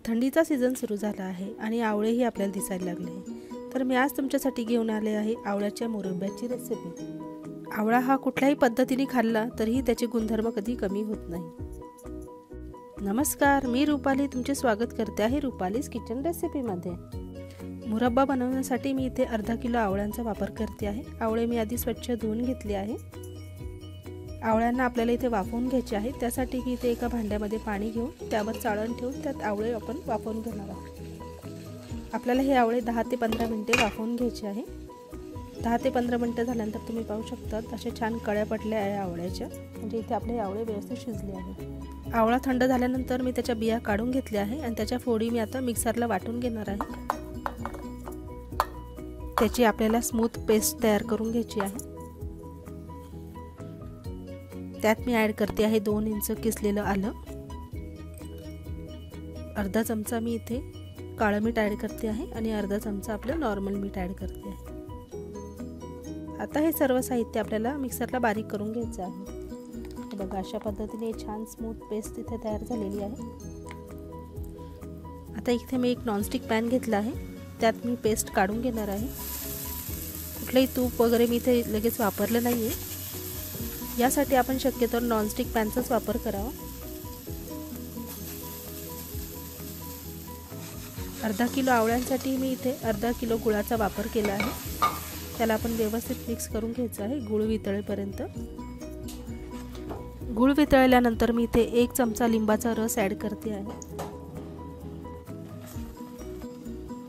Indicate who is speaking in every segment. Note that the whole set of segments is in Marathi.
Speaker 1: थंडीचा सीझन सुरू झाला आहे आणि आवळेही आपल्याला दिसायला लागले. तर मी आज तुमच्यासाठी घेऊन आले आहे आवळ्याच्या मुरब्ब्याची रेसिपी. आवळा हा कुठल्याही पद्धतीने खाल्ला तरीही त्याचे गुणधर्म कधी कमी होत नाही. नमस्कार, मी रुपाली तुमचे स्वागत करते आहे रुपालीज किचन रेसिपीमध्ये. मुरब्बा बनवण्यासाठी मी इथे अर्धा किलो आवळ्यांचा वापर करते आहे. आवळे मी आधी स्वच्छ धुवून घेतले आहे. आवळ्यांना आपल्याला इथे वाफवून घ्यायचे आहे. त्यासाठी मी इथे एका भांड्यामध्ये पाणी घेऊन त्यावर चाळण ठेवून त्यात आवळे आपण वाफवून घेणार आहोत. आपल्याला हे आवळे 10 ते 15 मिनिटे वाफवून घ्यायचे आहे. 10 ते 15 मिनिटं झाल्यानंतर तुम्ही पाहू शकता अशा छान कळ्या पडल्या आहे आवळ्याच्या, म्हणजे इथे आपले आवळे व्यवस्थित शिजले आहे. आवळा थंड झाल्यानंतर मी त्याच्या बिया काढून घेतल्या आहे आणि त्याच्या फोडी मी आता मिक्सरला वाटून घेणार आहे. त्याची आपल्याला स्मूथ पेस्ट तयार करून घ्यायची आहे. त्यात मी ॲड करते आहे 2 इंच किसलेलं आलं. अर्धा चमचा मी इथे काळं मीठ ॲड करते आहे आणि अर्धा चमचा आपलं नॉर्मल मीठ ॲड करते आहे. आता हे सर्व साहित्य आपल्याला मिक्सरला बारीक करून घ्यायचं आहे. बघा अशा पद्धतीने छान स्मूथ पेस्ट इथे तयार झालेली आहे. आता इथे मी एक नॉनस्टिक पॅन घेतला आहे. त्यात मी पेस्ट काढून घेणार आहे. कुठलंही तूप वगैरे मी इथे लगेच वापरलं नाही आहे. यासाठी आपण शक्यतो नॉनस्टिक पॅनचाच वापर करावा. अर्धा किलो आवळ्यांसाठी मी इथे अर्धा किलो गुळाचा वापर केला आहे. त्याला आपण व्यवस्थित मिक्स करून घ्यायचं आहे गुळ वितळेपर्यंत. गुळ वितळल्यानंतर मी इथे 1 चमचा लिंबाचा रस ॲड करते आहे.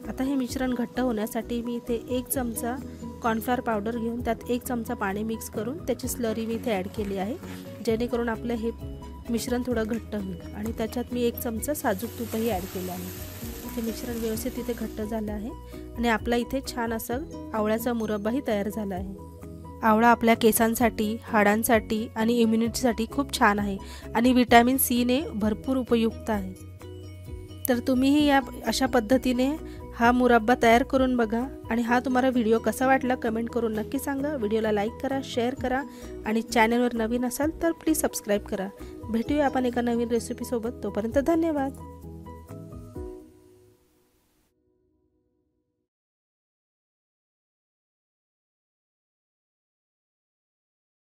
Speaker 1: आता हे मिश्रण घट्ट होण्यासाठी मी इथे 1 चमचा कॉर्नफ्लॉवर पावडर घेऊन त्यात 1 चमचा पाणी मिक्स करून त्याची स्लरी मी इथे ॲड केली आहे, जेणेकरून आपलं हे मिश्रण थोडं घट्ट होईल. आणि त्याच्यात मी 1 चमचा साजूक तूपही ॲड केलं आहे. ते मिश्रण व्यवस्थित इथे घट्ट झालं आहे आणि आपला इथे छान असं आवळ्याचा मुरब्बाही तयार झाला आहे. आवळा आपल्या केसांसाठी, हाडांसाठी आणि इम्युनिटीसाठी खूप छान आहे आणि व्हिटॅमिन सी ने भरपूर उपयुक्त आहे. तर तुम्हीही या अशा पद्धतीने हा मुरब्बा तयार करून बघा. आणि हा तुम्हाला व्हिडिओ कसा वाटला कमेंट करून नक्की सांगा. व्हिडिओला लाईक करा, शेअर करा आणि चॅनलवर नवीन असाल तर प्लीज सबस्क्राईब करा. भेटूया आपण एका नवीन रेसिपीसोबत. तोपर्यंत धन्यवाद.